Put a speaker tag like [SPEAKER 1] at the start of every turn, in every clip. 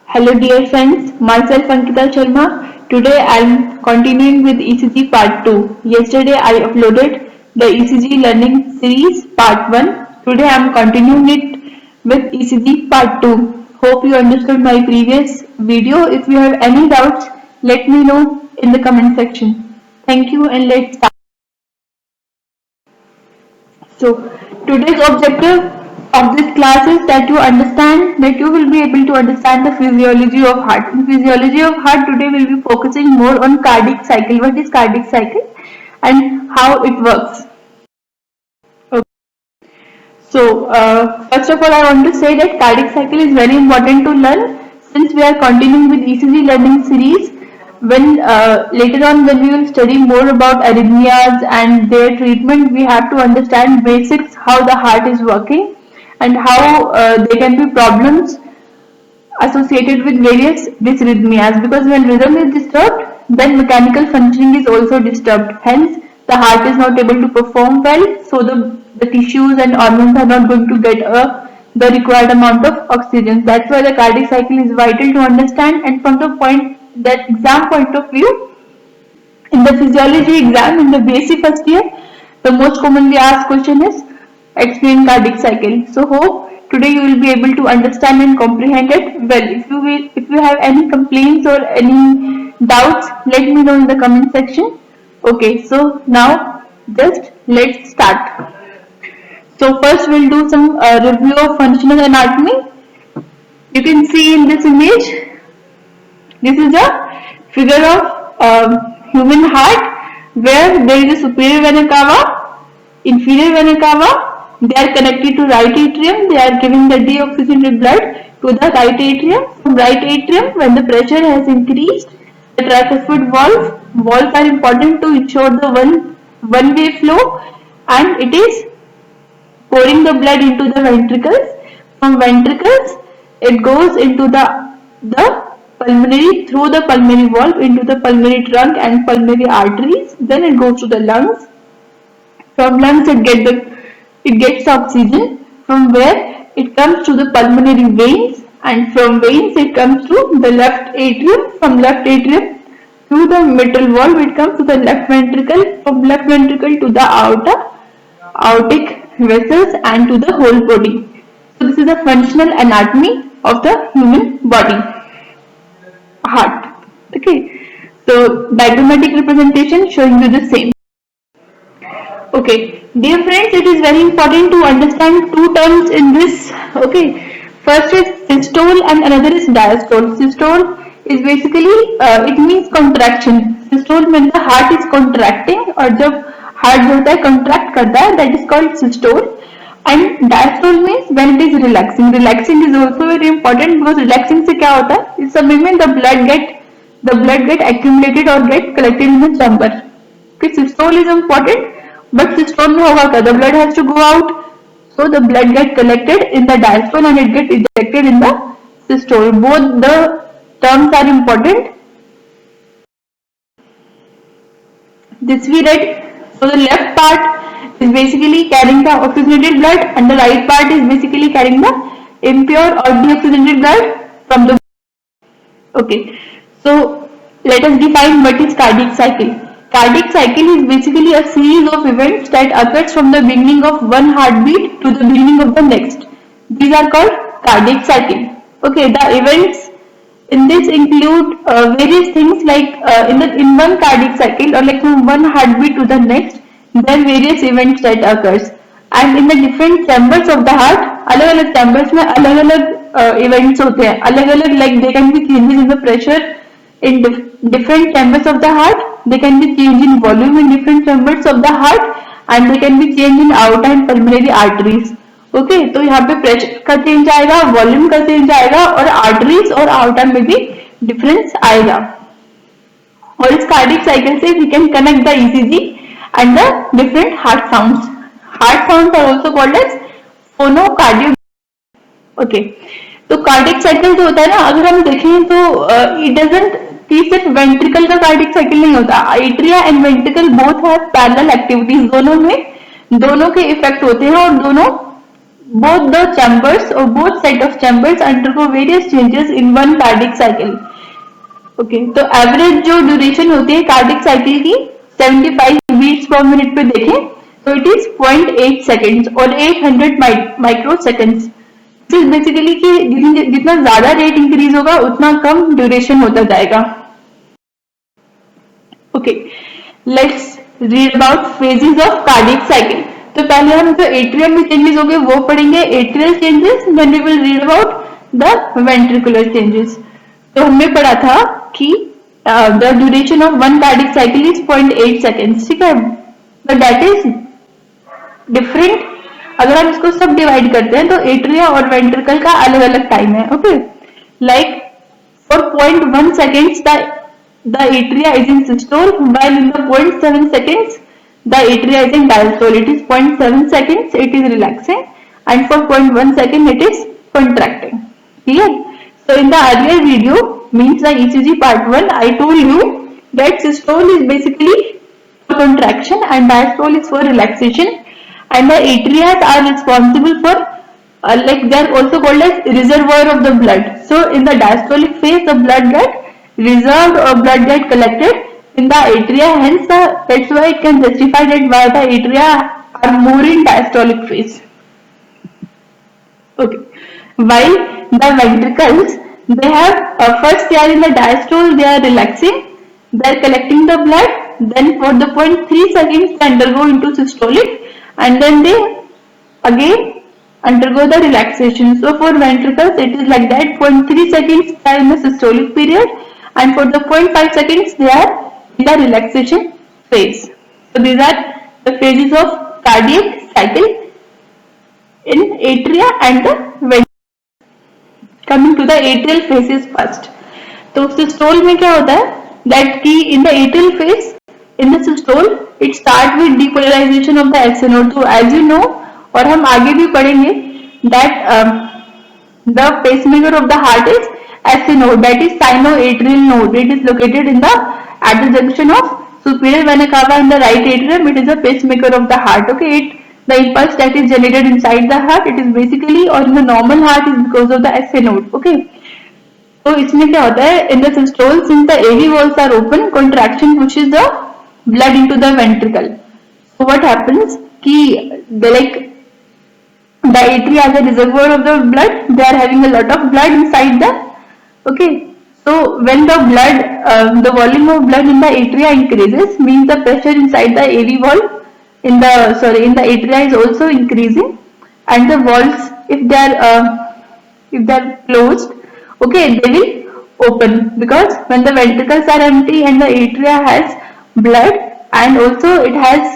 [SPEAKER 1] Hello dear friends, myself Ankita Sharma. Today I am continuing with ECG part 2. Yesterday I uploaded the ECG learning series part 1. Today I am continuing it with ECG part 2. Hope you understood my previous video. If you have any doubts, let me know in the comment section. Thank you and let's start. So today's objective of this class is that you will be able to understand the physiology of heart. In physiology of heart today we'll be focusing more on cardiac cycle. What is cardiac cycle and how it works? Okay. So first of all I want to say that cardiac cycle is very important to learn since we are continuing with ECG learning series. When later on when we will study more about arrhythmias and their treatment, we have to understand basics how the heart is working and how there can be problems associated with various dysrhythmias, because when rhythm is disturbed then mechanical functioning is also disturbed, hence the heart is not able to perform well, so the tissues and organs are not going to get the required amount of oxygen. That's why the cardiac cycle is vital to understand. And from that exam point of view, in the physiology exam in the BSc first year, the most commonly asked question is explain cardiac cycle. So hope today you will be able to understand and comprehend it well. If you have any complaints or any doubts, let me know in the comment section. Okay, so now just let's start. So first we'll do some review of functional anatomy. You can see in this image, this is a figure of human heart where there is a superior vena cava, inferior vena cava. They are connected to right atrium. They are giving the deoxygenated blood to the right atrium. From right atrium, when the pressure has increased, the tricuspid valves are important to ensure the one-way flow, and it is pouring the blood into the ventricles. From ventricles, it goes into the pulmonary, through the pulmonary valve into the pulmonary trunk and pulmonary arteries. Then it goes to the lungs. From lungs, it gets oxygen, from where it comes to the pulmonary veins, and from veins it comes to the left atrium. From left atrium through the mitral valve it comes to the left ventricle. From left ventricle to the aortic vessels and to the whole body. So this is the functional anatomy of the human body, heart. Okay, so diagrammatic representation showing you the same. Okay, dear friends, it is very important to understand two terms in this. Okay, first is systole and another is diastole. Systole is basically it means contraction. Systole means the heart is contracting, और जब heart जो होता है contract करता है, that is called systole. And diastole means when it is relaxing. Relaxing is also very important because relaxing से क्या होता है? इस समय में the blood get accumulated or get collected in the chamber. Okay, systole is important. But systole में होगा क्या? The blood has to go out, so the blood get collected in the diastole and it get ejected in the systole. Both the terms are important. This we read. So the left part is basically carrying the oxygenated blood, and the right part is basically carrying the impure or deoxygenated blood from the. Okay. So let us define what is cardiac cycle. Cardiac cycle is basically a series of events that occurs from the beginning of one heartbeat to the beginning of the next. These are called cardiac cycle. Okay, the events in this include various things like in one cardiac cycle, or like from one heartbeat to the next, there are various events that occurs. And in the different chambers of the heart, अलग-अलग chambers में अलग-अलग events होते हैं. अलग-अलग, like there can be changes in the pressure in different chambers of the heart. They can be change in volume in different chambers of the heart, and they can be change in aorta and pulmonary arteries. Okay, तो यहाँ पे pressure का change आएगा, volume का change आएगा, और arteries और outta में भी डिफरेंस आएगा. और इस कार्डिक साइकिल से we can connect the ECG and the different heart sounds. Heart sounds are also called as phonocardio. Okay, तो कार्डिक साइकिल जो होता है ना, अगर हम देखें तो इट डजंट कि सिर्फ वेंट्रिकल का कार्डिक साइकिल नहीं होता. Atria and ventricle both have parallel activities. दोनों के इफेक्ट होते हैं और दोनों both the chambers or both set of chambers undergo various changes in one cardiac cycle. Okay तो एवरेज जो ड्यूरेशन होती है कार्डिक साइकिल की 75 बीट्स पर मिनट पे देखें तो इट इज 0.8 सेकेंड्स और 800 माइक्रो सेकेंड्स। बेसिकली कि जितना ज्यादा रेट इंक्रीज होगा उतना कम ड्यूरेशन होता जाएगा। Okay let's read about phases of cardiac cycle. तो पहले हम जो एट्रियम में चेंजेस हो गए वो पढ़ेंगे, atrial changes, then we will read about the ventricular changes. तो हमने पढ़ा था कि the duration of one cardiac cycle is 0.8 seconds, ठीक है, बट दैट इज डिफरेंट। अगर हम इसको सब डिवाइड करते हैं तो एट्रिया और वेंट्रिकल का अलग अलग टाइम है। Okay like for 0.1 seconds the atria is in systole, while in the 0.7 seconds the atria is in diastole. It is 0.7 seconds it is relaxing and for 0.1 second it is contracting. Clear? So in the earlier video, means the ECG part 1, I told you that systole is basically for contraction and diastole is for relaxation, and the atria are responsible for like they are also called as reservoir of the blood. So in the diastolic phase the blood get reserved or blood get collected in the atria, hence that's why it can justify that why the atria are more in diastolic phase. Okay, while the ventricles, they have first they are in the diastole, they are relaxing, they are collecting the blood, then for the 0.3 seconds they undergo into systolic and then they again undergo the relaxation. So for ventricles it is like that, 0.3 seconds they are in the systolic period and for the 0.5 seconds they are in the relaxation phase. So these are the phases of cardiac cycle in atria and the ventricle. Coming to the atrial phases first. तो systole में क्या होता है that कि in the atrial phase in the systole it start with depolarization of the SN node. तो as you know और हम आगे भी पढ़ेंगे that the pacemaker of the heart is SN node, that is sinoatrial node. It is located in the at the junction of superior vena cava and the right atrium. It is a pacemaker of the heart. Okay, the impulse that is generated inside the heart, it is basically or in the normal heart is because of the SN node. Okay, तो इसमें क्या होता है in the systole, since the AV walls are open, contraction pushes the blood into the ventricle. So what happens कि the atria as a reservoir of the blood, they are having a lot of blood inside the, okay, so when the blood the volume of blood in the atria increases, means the pressure inside the AV wall in the atria is also increasing, and the walls if they are closed, okay, they will open, because when the ventricles are empty and the atria has blood and also it has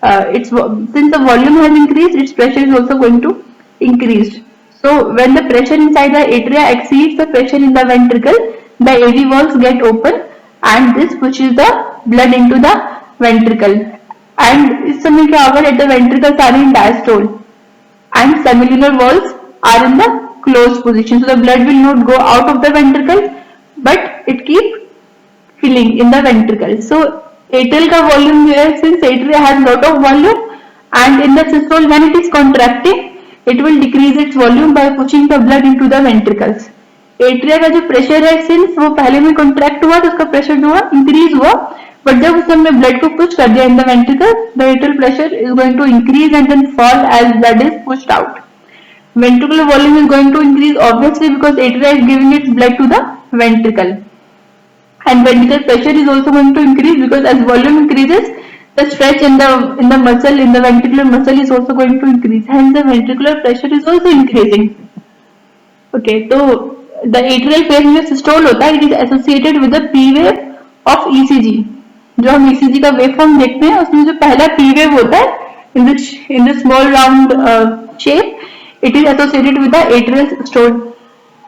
[SPEAKER 1] since the volume has increased, its pressure is also going to increase. So when the pressure inside the atria exceeds the pressure in the ventricle, the AV walls get open and this pushes the blood into the ventricle. And इस समय क्या होगा that the ventricles are in diastole and semilunar walls are in the closed position. So the blood will not go out of the ventricle, but it keep filling in the ventricle. So atrial का volume जो है, since atria has lot of volume and in the systole when it is contracting, it will decrease its volume by pushing the blood into the ventricles. Atria का जो pressure है since वो पहले में contract हुआ तो उसका प्रेशर जो हुआ इंक्रीज हुआ, बट जब उसने हमने ब्लड को पुश कर दिया in the ventricle, the atrial pressure is going to increase and then fall as blood is pushed out. Ventricular volume is going to increase obviously because atria is giving its blood to the ventricle, and ventricular pressure is also going to increase because as volume increases, the stretch in the muscle, in the ventricular muscle is also going to increase, hence the ventricular pressure is also increasing. Okay, so the atrial phase में systole होता है, it is associated with the P wave of ECG. जो हम ECG का wave form देखते हैं उसमें जो पहला P wave होता है in the small round shape, it is associated with the atrial systole.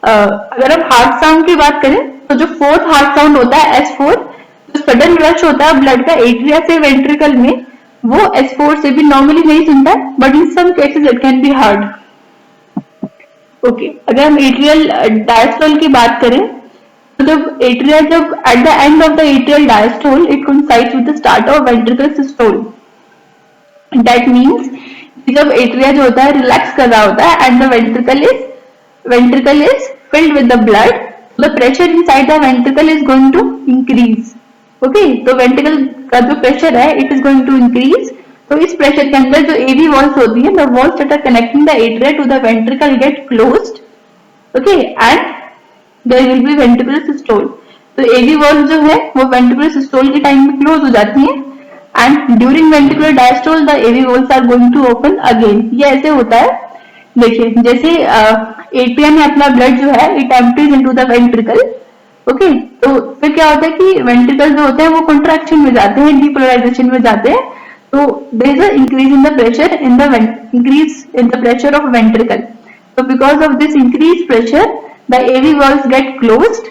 [SPEAKER 1] अगर हम हार्ट साउंड की बात करें तो जो फोर्थ हार्ट साउंड होता है S4, जो सडन रश होता है ब्लड का एट्रिया से वेंट्रिकल में, वो S4 से भी नॉर्मली नहीं सुनता है, but in some cases it can be heard. Okay, अगर हम एट्रियल डायस्टोल की बात करें तो जब एट्रिया जब at the end of the atrial diastole it coincides with the start of ventricle systole. That means जब एट्रिया जो होता है रिलैक्स कर रहा होता है and the ventricle is filled with the blood, the pressure inside the ventricle is going to increase. Okay, तो ventricle का जो pressure है it is going to increase. तो इस pressure के अंदर जो AV walls होती है, the walls that are connecting the atria to the ventricle get closed. Okay, and there will be ventricular systole. तो AV walls जो है वो ventricular systole के टाइम में close हो जाती है and during ventricular diastole the AV walls are going to open again. ये ऐसे होता है, देखिए जैसे एट्रिया में अपना ब्लड जो है it empties into the ventricle. Okay, तो फिर क्या होता है कि वेंट्रिकल जो होते हैं वो कॉन्ट्रैक्शन में जाते हैं, डीपोलराइजेशन में जाते हैं. तो there is a increase in the pressure of ventricle. So because of this increased pressure, the AV valves get closed.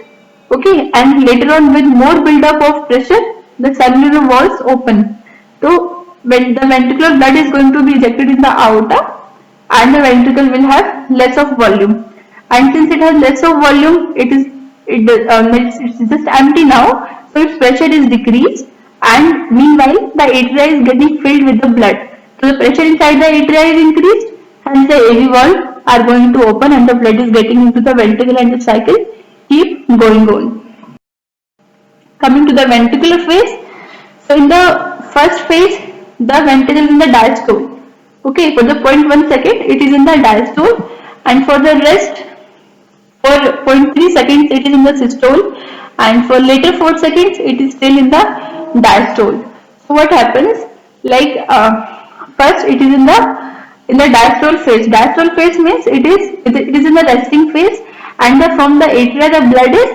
[SPEAKER 1] Okay, and later on with more build-up of pressure, the cellular valves open. So when the ventricular blood is going to be ejected in the aorta, and the ventricle will have less of volume. And since it has less of volume, it's just empty now. So its pressure is decreased, and meanwhile the atria is getting filled with the blood. So the pressure inside the atria is increased, hence the AV valve are going to open and the blood is getting into the ventricle and the cycle keep going on. Coming to the ventricular phase. So in the first phase, the ventricle is in the diastole. Okay, for the 0.1 second it is in the diastole, and for the rest for 0.3 seconds it is in the systole, and for later 4 seconds it is still in the diastole. So what happens, like first it is in the diastole phase. Diastole phase means it is in the resting phase, and from the atria the blood is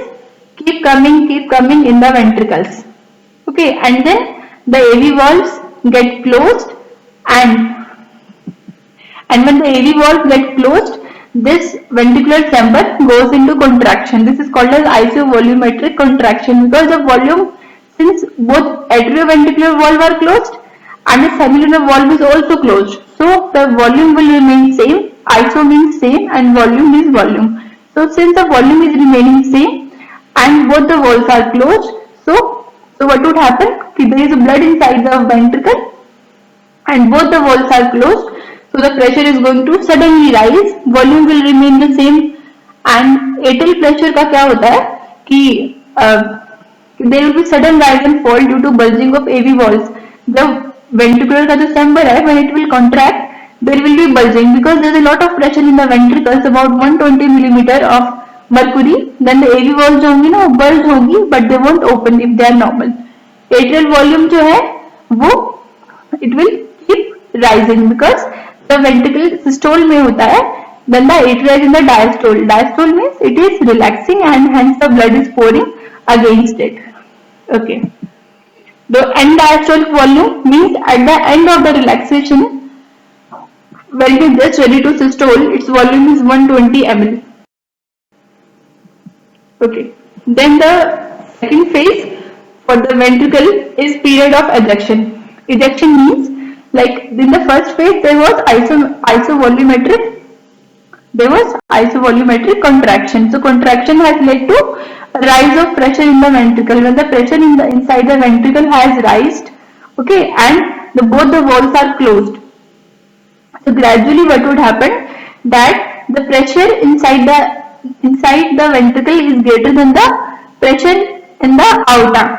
[SPEAKER 1] keep coming in the ventricles. Okay, and then the AV valves get closed, and when the AV valves get closed, this ventricular chamber goes into contraction. This is called as isovolumetric contraction, because the volume, since both atrioventricular valve are closed and the cellular valve is also closed, so the volume will remain same. Iso means same and volume is volume. So since the volume is remaining same and both the valves are closed, so what would happen? There is blood inside the ventricle and both the valves are closed. So the pressure is going to suddenly rise, volume will remain the same, and atrial pressure का क्या होता है कि there will be sudden rise and fall due to bulging of AV valves. जब ventricular का जो chamber है, when it will contract, there will be bulging because there is a lot of pressure in the ventricles, about 120 millimeter of mercury. Then the AV valves जो होंगी ना वो bulge होंगी, but they won't open if they are normal. Atrial volume जो है वो it will keep rising because the ventricle systole में होता है. Then the atria is in the diastole. Diastole means it is relaxing and hence the blood is pouring against it. Okay. The end diastolic volume means at the end of the relaxation, when it is just ready to systole, its volume is 120 ml. Okay. Then the second phase for the ventricle is period of ejection. Ejection means, like in the first phase there was isovolumetric contraction. So contraction has led to a rise of pressure in the ventricle. When the pressure inside the ventricle has risen, okay, and both the valves are closed, so gradually what would happen, that the pressure inside the ventricle is greater than the pressure in the aorta.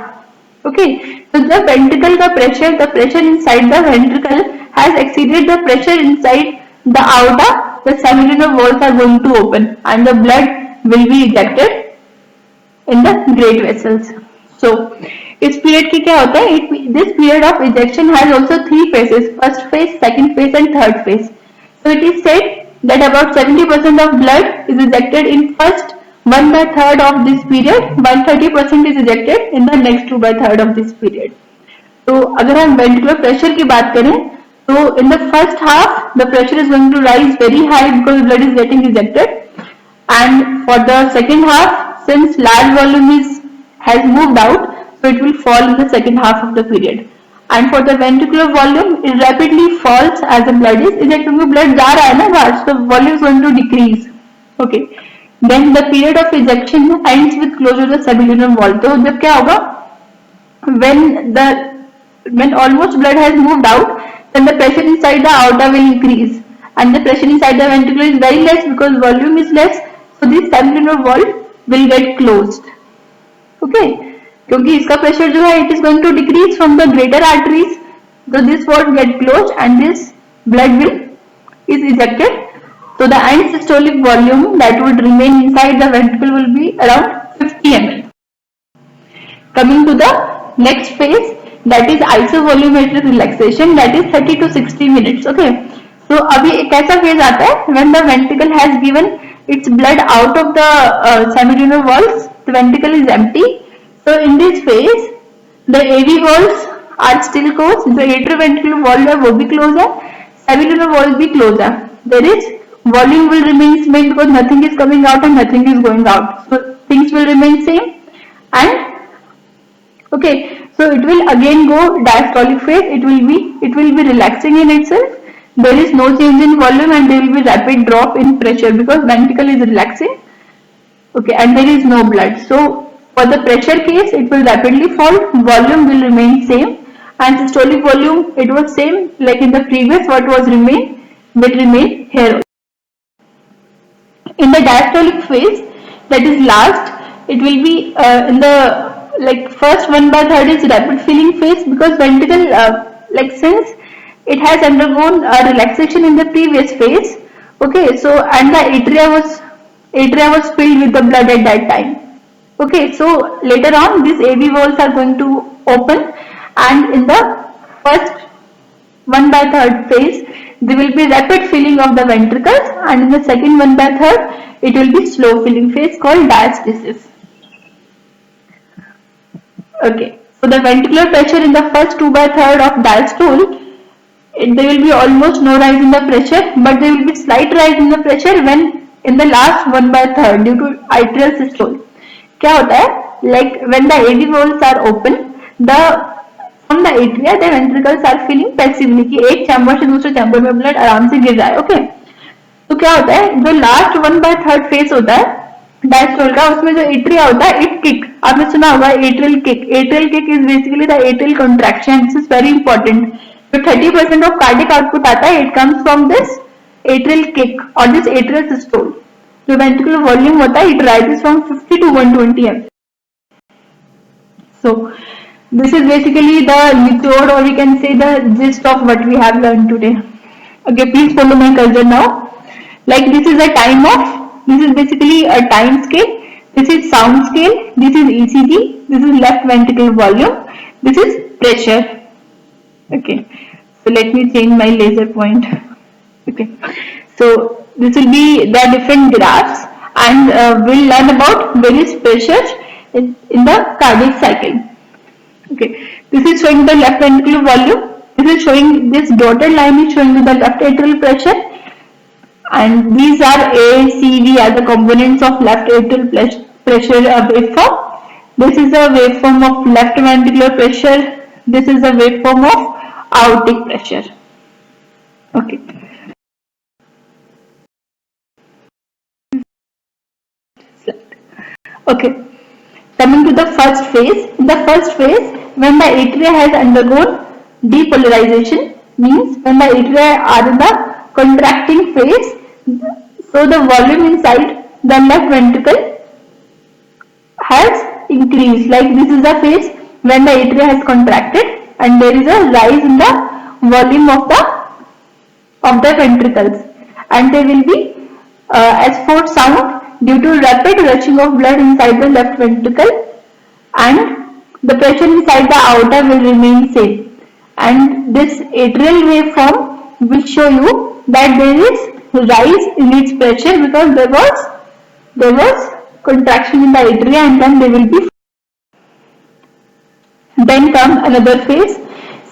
[SPEAKER 1] Okay, so the ventricle का pressure, the pressure inside the ventricle has exceeded the pressure inside the aorta. The cellular valves are going to open and the blood will be ejected in the great vessels. So इस period की क्या होता है? This period of ejection has also 3 phases: first phase, second phase, and third phase. So it is said that about 70% of blood is ejected in first 1/3 of this period, while 30% is ejected in the next 2/3 of this period. तो अगर हम ventricular pressure की बात करें, so in the first half the pressure is going to rise very high because blood is getting ejected, and for the second half, since large volume has moved out, so it will fall in the second half of the period. And for the ventricular volume, it rapidly falls as the blood is ejected. क्योंकि blood जा रहा है ना बाहर, so volume is going to decrease. Okay. Then the period of ejection ends with closure of the cellular wall. तो जब क्या होगा, when almost blood has moved out, then the pressure inside inside the aorta will increase and the pressure inside the ventricle is very less because volume is less, so this semilunar valve will get closed. Okay, क्योंकि इसका pressure जो है it is going to decrease from the greater arteries, so this valve get closed and this blood will is ejected. So the end systolic volume that would remain inside the ventricle will be around 50 ml. Coming to the next phase, that is isovolumetric relaxation, that is 30 to 60 minutes. Okay, so अभी एक ऐसा phase आता है when the ventricle has given its blood out of the semilunar valves, the ventricle is empty. So in this phase, the AV valves are still closed, the atrioventricular valve है वो भी close है, semilunar valve भी close है. There is volume will remain same because nothing is coming out and nothing is going out. So things will remain same and okay, so it will again go diastolic phase. It will be relaxing in itself. There is no change in volume and there will be rapid drop in pressure because ventricle is relaxing. Okay, and there is no blood. So for the pressure case, it will rapidly fall. Volume will remain same, and systolic volume it was same like in the previous. What was remain will remain here. In the diastolic phase, that is last, it will be in the like first 1/3 is rapid filling phase because ventricle like since it has undergone a relaxation in the previous phase. Okay, so and the atria was filled with the blood at that time. Okay, so later on these AV valves are going to open and in the first 1/3 phase there will be rapid filling of the ventricles and in the second 1/3 it will be slow filling phase called diastasis. Okay, so the ventricular pressure in the first 2/3 of diastole, there will be almost no rise in the pressure, but there will be slight rise in the pressure when in the last 1/3 due to atrial systole. क्या होता है? Like when the AV valves are open, from the atria the ventricles are filling passively कि एक chamber से दूसरे chamber में blood आराम से गिर रहा है. ओके, तो क्या होता है जो लास्ट 1/3 फेज होता है डायस्टोल का, उसमें जो एट्रिया होता है इट किक, आपने सुना होगा atrial kick. Atrial kick is basically the atrial contraction. This is very important. जो 30% ऑफ कार्डिक आउटपुट आता है it comes from this atrial kick और दिस एट्रियल सिस्टोल. जो वेंट्रिकुलर वॉल्यूम होता है it rises from 50 to 120 ml. So this is basically the method or we can say the gist of what we have learned today. Okay, please follow my cursor now. Like this is a this is basically a time scale. This is sound scale. This is ECG. This is left ventricular volume. This is pressure. Okay, so let me change my laser point. Okay, so this will be the different graphs and we'll learn about various pressures in the cardiac cycle. Okay, this is showing the left ventricular volume. This is showing, this dotted line is showing the left atrial pressure, and these are A, C, D are the components of left atrial pressure waveform. This is a waveform of left ventricular pressure. This is a waveform of aortic pressure. Okay. Okay. Coming to the first phase. In the first phase, when the atria has undergone depolarization, means when the atria are in the contracting phase, so the volume inside the left ventricle has increased. Like this is the phase when the atria has contracted and there is a rise in the volume of the ventricles, and there will be S4 sound due to rapid rushing of blood inside the left ventricle, and the pressure inside the aorta will remain same. And this atrial waveform will show you that there is rise in its pressure because there was contraction in the atria and then there will be. Then comes another phase.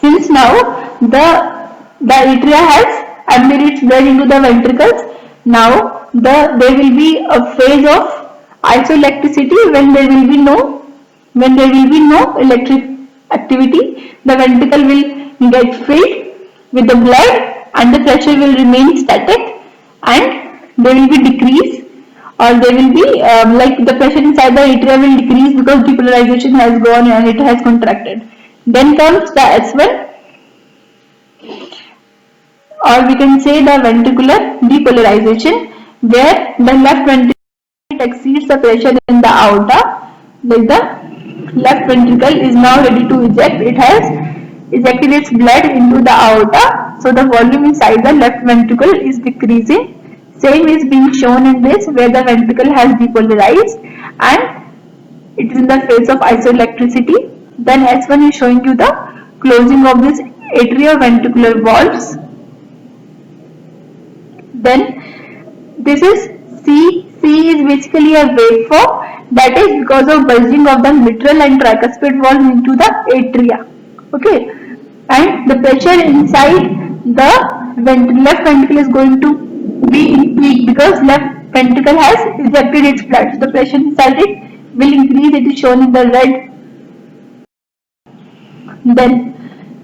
[SPEAKER 1] Since now the atria has emptied its blood into the ventricles, now there will be a phase of isoelectricity when there will be no electric activity. The ventricle will get filled with the blood and the pressure will remain static, and there will be decrease, or there will be like the pressure inside the atria will decrease because depolarization has gone and it has contracted. Then comes the S1. or we can say the ventricular depolarization, where the left ventricle exceeds the pressure in the aorta, like the left ventricle is now ready to eject. It has ejected its blood into the aorta, so the volume inside the left ventricle is decreasing. Same is being shown in this, where the ventricle has depolarized and it is in the phase of isoelectricity. Then S1 is showing you the closing of this atrioventricular valves. Then this is C. C is basically a waveform, that is because of bulging of the mitral and tricuspid valves into the atria. Okay, and the pressure inside the left ventricle is going to be in peak because left ventricle has ejected its blood. So the pressure inside it will increase. It is shown in the red. Then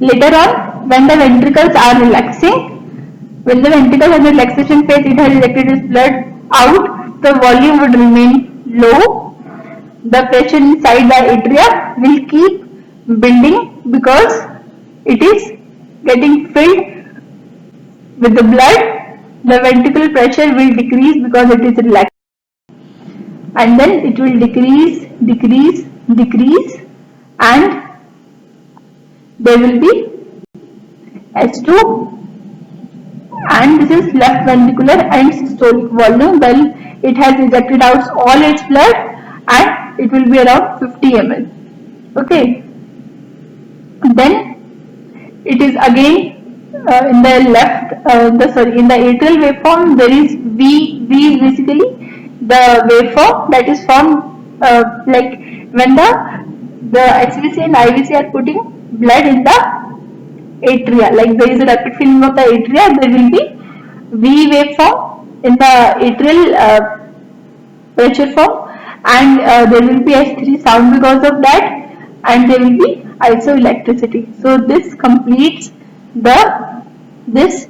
[SPEAKER 1] later on, when the ventricles are relaxing, when the ventricle has relaxation phase, it has ejected its blood out, the volume would remain low. The pressure inside the atria will keep building because it is getting filled with the blood. The ventricular pressure will decrease because it is relaxed, and then it will decrease, decrease, decrease, and there will be H2, and this is left ventricular and systolic volume. Well, it has ejected out all its blood and it will be around 50 ml. Okay. Then it is again in the left, in the atrial waveform there is V. V is basically the waveform that is formed like when the HVC and IVC are putting blood in the atria, like there is a rapid filling of the atria, there will be V waveform in the atrial pressure form, and there will be H3 sound because of that, and there will be isoelectricity. So this completes this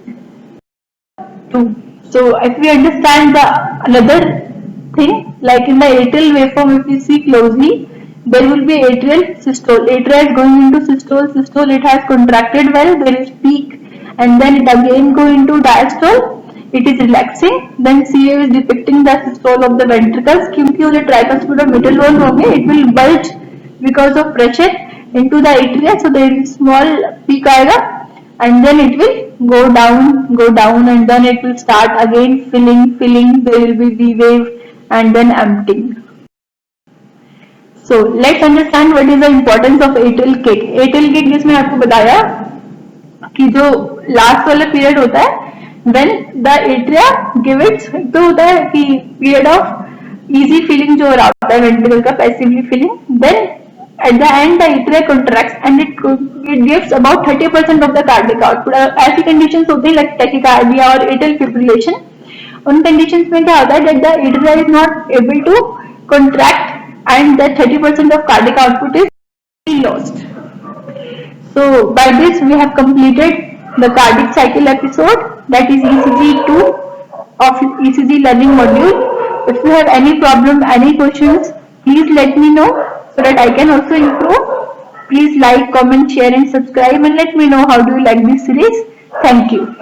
[SPEAKER 1] 2. So if we understand the another thing, like in the atrial waveform, if we see closely, there will be atrial systole. Atria is going into systole. Systole, it has contracted well, there is peak, and then it again go into diastole. It is relaxing. Then CA is depicting the systole of the ventricles. क्योंकि उधर tricuspid और middle wall होंगे, it will bulge because of pressure into the atria. So there is small peak आएगा, and then it will go down, and then it will start again filling. There will be V wave and then emptying. So let's understand what is the importance of atrial kick. Atrial kick जिसमें आपको बताया कि जो last वाला period होता है when the atria give its, तो होता है कि पीरियड ऑफ easy feeling जो हो रहा होता है ventricle का passively feeling, then at the end the atria contracts and it gives about 30% of the cardiac output. ऐसी conditions होती है like tachycardia और atrial fibrillation. उन conditions में क्या होता है that the atria is not able to contract and that 30% of cardiac output is lost. So by this we have completed the cardiac cycle episode, that is ECG 2 of ECG learning module. If you have any problem, any questions, please let me know so that I can also improve. Please like, comment, share and subscribe, and let me know how do you like this series. Thank you.